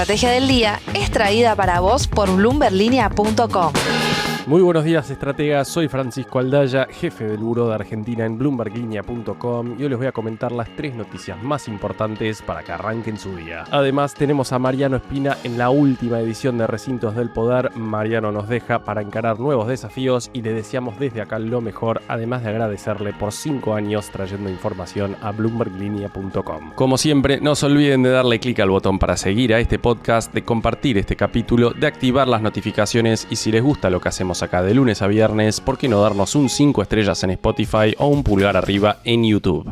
estrategia del día es traída para vos por bloomberlinia.com. Muy buenos días, estrategas. Soy Francisco Aldaya, jefe del Buró de Argentina en bloomberlinia.com, y hoy les voy a comentar las 3 noticias más importantes para que arranquen su día. Además, tenemos a Mariano Espina en la última edición de Recintos del Poder. Mariano nos deja para encarar nuevos desafíos y le deseamos desde acá lo mejor, además de agradecerle por 5 años trayendo información a bloomberlinia.com. Como siempre, no se olviden de darle clic al botón para seguir a este podcast, de compartir este capítulo, de activar las notificaciones y si les gusta lo que hacemos acá de lunes a viernes, ¿por qué no darnos un 5 estrellas en Spotify o un pulgar arriba en YouTube?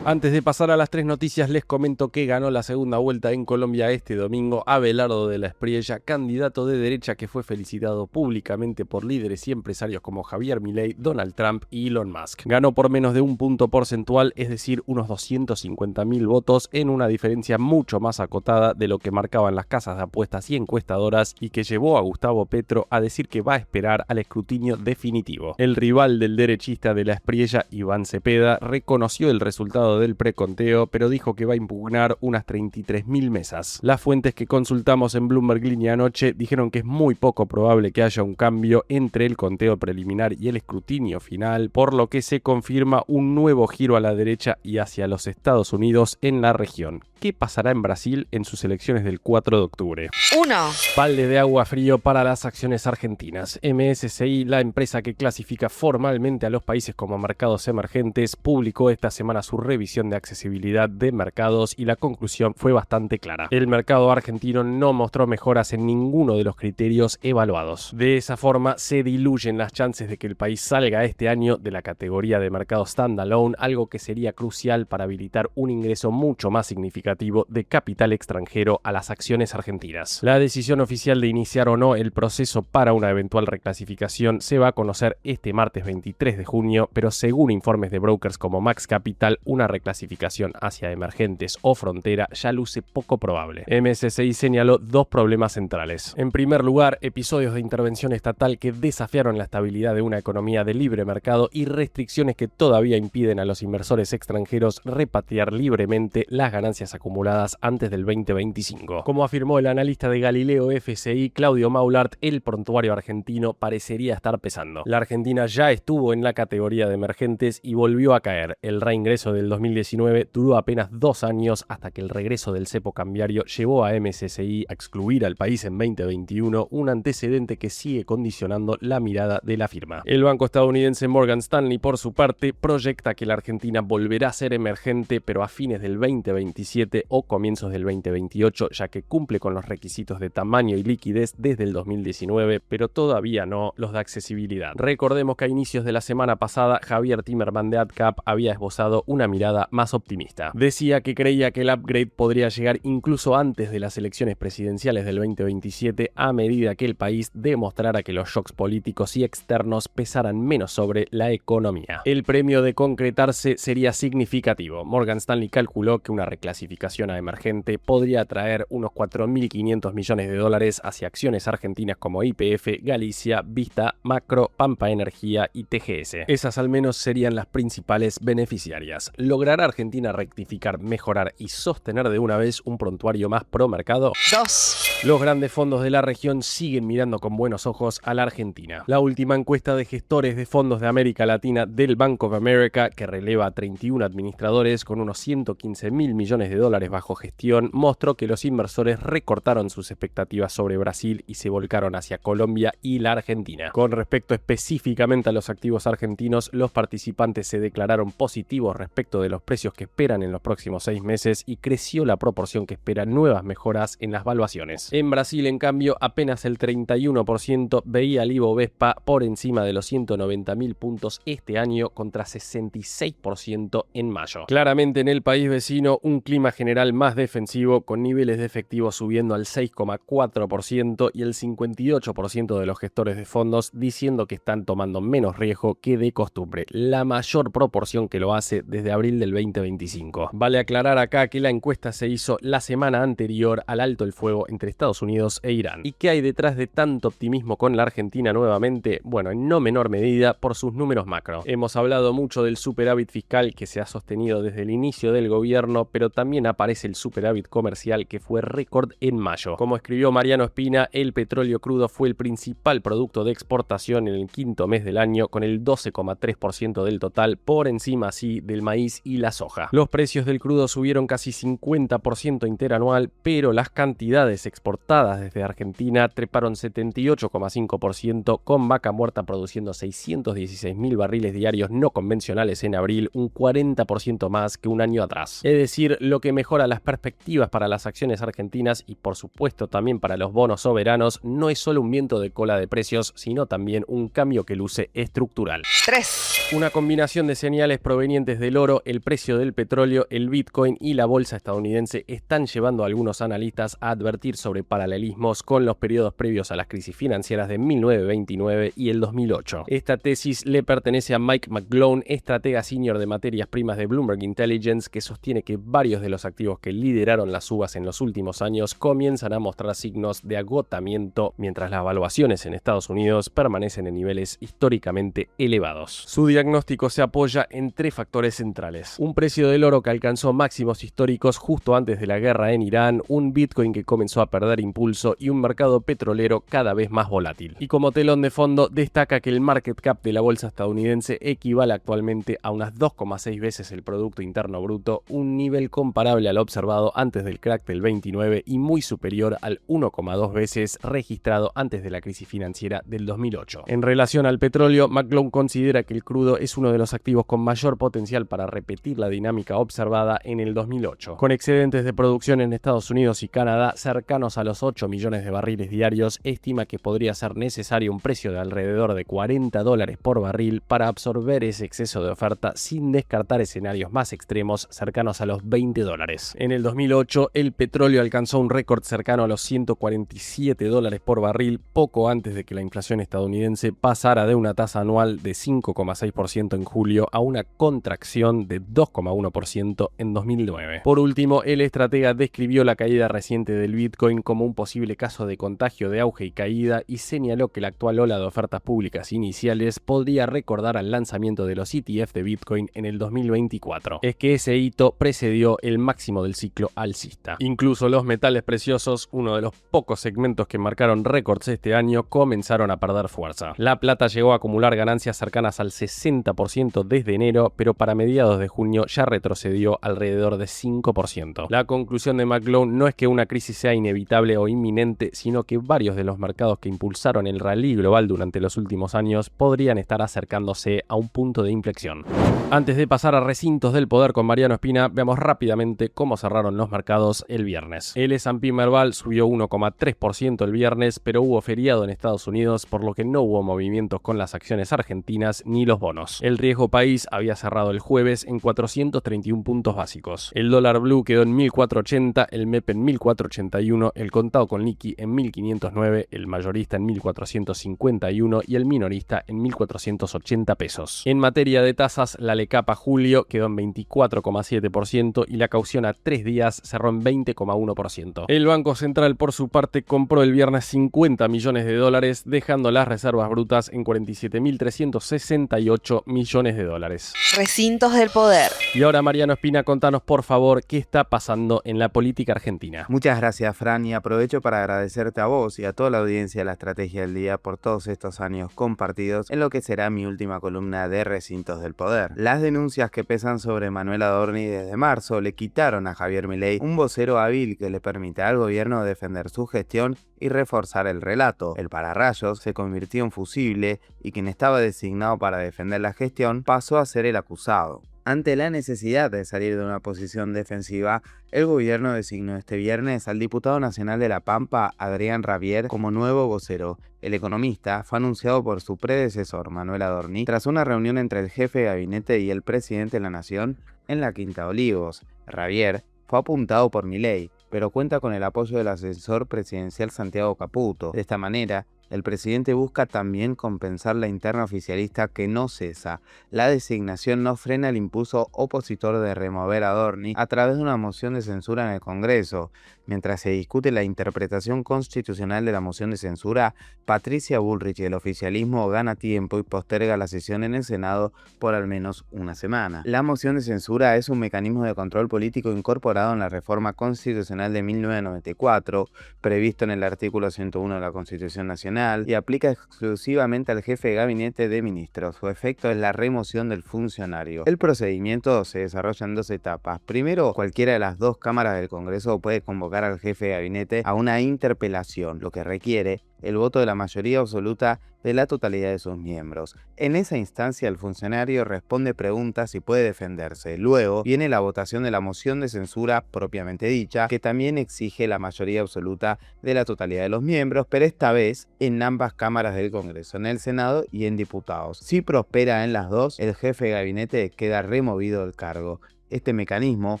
Antes de pasar a las 3 noticias, les comento que ganó la segunda vuelta en Colombia este domingo Abelardo de la Espriella, candidato de derecha que fue felicitado públicamente por líderes y empresarios como Javier Milei, Donald Trump y Elon Musk. Ganó por menos de un punto porcentual, es decir, unos 250.000 votos, en una diferencia mucho más acotada de lo que marcaban las casas de apuestas y encuestadoras, y que llevó a Gustavo Petro a decir que va a esperar al escrutinio definitivo. El rival del derechista de la Espriella, Iván Cepeda, reconoció el resultado del preconteo, pero dijo que va a impugnar unas 33.000 mesas. Las fuentes que consultamos en Bloomberg Línea anoche dijeron que es muy poco probable que haya un cambio entre el conteo preliminar y el escrutinio final, por lo que se confirma un nuevo giro a la derecha y hacia los Estados Unidos en la región. ¿Qué pasará en Brasil en sus elecciones del 4 de octubre? 1. Balde de agua frío para las acciones argentinas. MSCI, la empresa que clasifica formalmente a los países como mercados emergentes, publicó esta semana su revisión de accesibilidad de mercados y la conclusión fue bastante clara. El mercado argentino no mostró mejoras en ninguno de los criterios evaluados. De esa forma, se diluyen las chances de que el país salga este año de la categoría de mercado standalone, algo que sería crucial para habilitar un ingreso mucho más significativo de capital extranjero a las acciones argentinas. La decisión oficial de iniciar o no el proceso para una eventual reclasificación se va a conocer este martes 23 de junio, pero según informes de brokers como Max Capital, una reclasificación hacia emergentes o frontera ya luce poco probable. MSCI señaló 2 problemas centrales. En primer lugar, episodios de intervención estatal que desafiaron la estabilidad de una economía de libre mercado y restricciones que todavía impiden a los inversores extranjeros repatriar libremente las ganancias acumuladas antes del 2025. Como afirmó el analista de Galileo FCI, Claudio Maulart, el prontuario argentino parecería estar pesando. La Argentina ya estuvo en la categoría de emergentes y volvió a caer. El reingreso del 2019 duró apenas 2 años hasta que el regreso del cepo cambiario llevó a MSCI a excluir al país en 2021, un antecedente que sigue condicionando la mirada de la firma. El banco estadounidense Morgan Stanley, por su parte, proyecta que la Argentina volverá a ser emergente, pero a fines del 2027 o comienzos del 2028, ya que cumple con los requisitos de tamaño y liquidez desde el 2019, pero todavía no los de accesibilidad. Recordemos que a inicios de la semana pasada, Javier Timerman de AdCap había esbozado una mirada más optimista. Decía que creía que el upgrade podría llegar incluso antes de las elecciones presidenciales del 2027, a medida que el país demostrara que los shocks políticos y externos pesaran menos sobre la economía. El premio de concretarse sería significativo. Morgan Stanley calculó que una reclasificación a emergente podría atraer unos 4.500 millones de dólares hacia acciones argentinas como YPF, Galicia, Vista, Macro, Pampa Energía y TGS. Esas al menos serían las principales beneficiarias. ¿Logrará Argentina rectificar, mejorar y sostener de una vez un prontuario más pro mercado? 2. Los grandes fondos de la región siguen mirando con buenos ojos a la Argentina. La última encuesta de gestores de fondos de América Latina del Bank of America, que releva a 31 administradores con unos 115.000 millones de dólares bajo gestión, mostró que los inversores recortaron sus expectativas sobre Brasil y se volcaron hacia Colombia y la Argentina. Con respecto específicamente a los activos argentinos, los participantes se declararon positivos respecto de los precios que esperan en los próximos 6 meses y creció la proporción que espera nuevas mejoras en las valuaciones. En Brasil, en cambio, apenas el 31% veía al Ibovespa por encima de los 190.000 puntos este año contra 66% en mayo. Claramente en el país vecino, un clima general más defensivo, con niveles de efectivo subiendo al 6,4% y el 58% de los gestores de fondos diciendo que están tomando menos riesgo que de costumbre, la mayor proporción que lo hace desde abril abril del 2025. Vale aclarar acá que la encuesta se hizo la semana anterior al alto el fuego entre Estados Unidos e Irán. ¿Y qué hay detrás de tanto optimismo con la Argentina nuevamente? Bueno, en no menor medida por sus números macro. Hemos hablado mucho del superávit fiscal que se ha sostenido desde el inicio del gobierno, pero también aparece el superávit comercial que fue récord en mayo. Como escribió Mariano Espina, el petróleo crudo fue el principal producto de exportación en el quinto mes del año, con el 12,3% del total, por encima así del maíz y la soja. Los precios del crudo subieron casi 50% interanual, pero las cantidades exportadas desde Argentina treparon 78,5%, con Vaca Muerta produciendo 616.000 barriles diarios no convencionales en abril, un 40% más que un año atrás. Es decir, lo que mejora las perspectivas para las acciones argentinas y por supuesto también para los bonos soberanos no es solo un viento de cola de precios, sino también un cambio que luce estructural. 3. Una combinación de señales provenientes del oro, el precio del petróleo, el Bitcoin y la bolsa estadounidense están llevando a algunos analistas a advertir sobre paralelismos con los periodos previos a las crisis financieras de 1929 y el 2008. Esta tesis le pertenece a Mike McGlone, estratega senior de materias primas de Bloomberg Intelligence, que sostiene que varios de los activos que lideraron las subas en los últimos años comienzan a mostrar signos de agotamiento, mientras las valuaciones en Estados Unidos permanecen en niveles históricamente elevados. Su diagnóstico se apoya en tres factores centrales: un precio del oro que alcanzó máximos históricos justo antes de la guerra en Irán, un Bitcoin que comenzó a perder impulso y un mercado petrolero cada vez más volátil. Y como telón de fondo destaca que el market cap de la bolsa estadounidense equivale actualmente a unas 2,6 veces el Producto Interno Bruto, un nivel comparable al observado antes del crack del 29 y muy superior al 1,2 veces registrado antes de la crisis financiera del 2008. En relación al petróleo, McGlone considera que el crudo es uno de los activos con mayor potencial para repetir la dinámica observada en el 2008. Con excedentes de producción en Estados Unidos y Canadá cercanos a los 8 millones de barriles diarios, estima que podría ser necesario un precio de alrededor de $40 por barril para absorber ese exceso de oferta, sin descartar escenarios más extremos cercanos a los $20. En el 2008, el petróleo alcanzó un récord cercano a los $147 por barril, poco antes de que la inflación estadounidense pasara de una tasa anual de 5,6% en julio a una contracción de 2,1% en 2009. Por último, el estratega describió la caída reciente del Bitcoin como un posible caso de contagio de auge y caída y señaló que la actual ola de ofertas públicas iniciales podría recordar al lanzamiento de los ETF de Bitcoin en el 2024. Es que ese hito precedió el máximo del ciclo alcista. Incluso los metales preciosos, uno de los pocos segmentos que marcaron récords este año, comenzaron a perder fuerza. La plata llegó a acumular ganancias cercanas al 60% desde enero, pero para mediados de junio ya retrocedió alrededor de 5%. La conclusión de McGlone no es que una crisis sea inevitable o inminente, sino que varios de los mercados que impulsaron el rally global durante los últimos años podrían estar acercándose a un punto de inflexión. Antes de pasar a recintos del poder con Mariano Espina, veamos rápidamente cómo cerraron los mercados el viernes. El S&P Merval subió 1,3% el viernes, pero hubo feriado en Estados Unidos, por lo que no hubo movimientos con las acciones argentinas ni los bonos. El riesgo país había cerrado el jueves en 431 puntos básicos. El dólar blue quedó en 1.480, el MEP en 1.481, el contado con liqui en 1.509, el mayorista en 1.451 y el minorista en 1.480 pesos. En materia de tasas, la LECAP a julio quedó en 24,7% y la caución a 3 días cerró en 20,1%. El Banco Central, por su parte, compró el viernes 50 millones de dólares, dejando las reservas brutas en 47.368 millones de dólares. Recintos del poder. Y ahora, Mariano Espina, contanos por favor qué está pasando en la política argentina. Muchas gracias, Fran, y aprovecho para agradecerte a vos y a toda la audiencia de La Estrategia del Día por todos estos años compartidos en lo que será mi última columna de Recintos del Poder. Las denuncias que pesan sobre Manuel Adorni desde marzo le quitaron a Javier Milei un vocero hábil que le permitirá al gobierno defender su gestión y reforzar el relato. El pararrayos se convirtió en fusible y quien estaba designado para defender la gestión pasó a ser el acusado. Ante la necesidad de salir de una posición defensiva, el gobierno designó este viernes al diputado nacional de La Pampa, Adrián Rabier, como nuevo vocero. El economista fue anunciado por su predecesor, Manuel Adorni, tras una reunión entre el jefe de gabinete y el presidente de la Nación en la Quinta de Olivos. Rabier fue apuntado por Milei, pero cuenta con el apoyo del asesor presidencial Santiago Caputo. De esta manera, El presidente busca también compensar la interna oficialista que no cesa. La designación no frena el impulso opositor de remover a Adorni a través de una moción de censura en el Congreso. Mientras se discute la interpretación constitucional de la moción de censura, Patricia Bullrich y el oficialismo gana tiempo y posterga la sesión en el Senado por al menos una semana. La moción de censura es un mecanismo de control político incorporado en la reforma constitucional de 1994, previsto en el artículo 101 de la Constitución Nacional, y aplica exclusivamente al jefe de gabinete de ministros. Su efecto es la remoción del funcionario. El procedimiento se desarrolla en 2 etapas. Primero, cualquiera de las 2 cámaras del Congreso puede convocar al jefe de gabinete a una interpelación, lo que requiere el voto de la mayoría absoluta de la totalidad de sus miembros. En esa instancia, el funcionario responde preguntas y puede defenderse. Luego viene la votación de la moción de censura propiamente dicha, que también exige la mayoría absoluta de la totalidad de los miembros, pero esta vez en ambas cámaras del Congreso, en el Senado y en diputados. Si prospera en las 2, el jefe de gabinete queda removido del cargo. Este mecanismo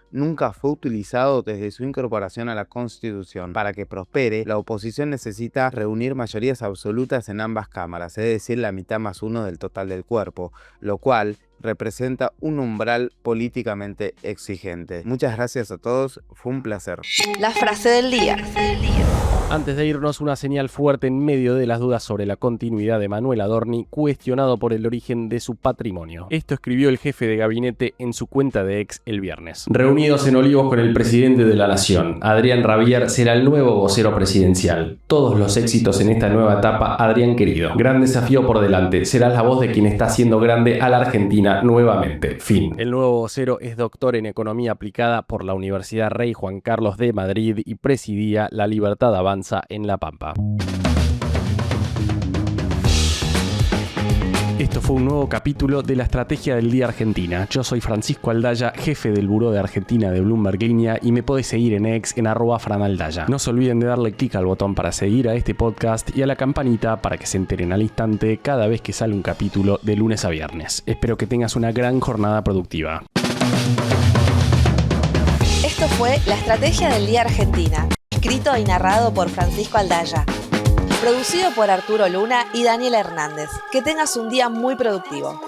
nunca fue utilizado desde su incorporación a la Constitución. Para que prospere, la oposición necesita reunir mayorías absolutas en ambas cámaras, es decir, la mitad más 1 del total del cuerpo, lo cual representa un umbral políticamente exigente. Muchas gracias a todos, fue un placer. La frase del día. Antes de irnos, una señal fuerte en medio de las dudas sobre la continuidad de Manuel Adorni, cuestionado por el origen de su patrimonio. Esto escribió el jefe de gabinete en su cuenta de X el viernes. Reunidos en Olivos con el presidente de la Nación, Adrián Rabier será el nuevo vocero presidencial. Todos los éxitos en esta nueva etapa, Adrián querido. Gran desafío por delante. Serás la voz de quien está haciendo grande a la Argentina nuevamente. Fin. El nuevo vocero es doctor en Economía Aplicada por la Universidad Rey Juan Carlos de Madrid y presidía La Libertad Avanza en La Pampa. Esto fue un nuevo capítulo de la Estrategia del Día Argentina. Yo soy Francisco Aldaya, jefe del Buró de Argentina de Bloomberg Línea, y me podés seguir en X en @franaldaya. No se olviden de darle clic al botón para seguir a este podcast y a la campanita para que se enteren al instante cada vez que sale un capítulo de lunes a viernes. Espero que tengas una gran jornada productiva. Esto fue La Estrategia del Día Argentina, escrito y narrado por Francisco Aldaya. Producido por Arturo Luna y Daniela Hernández. Que tengas un día muy productivo.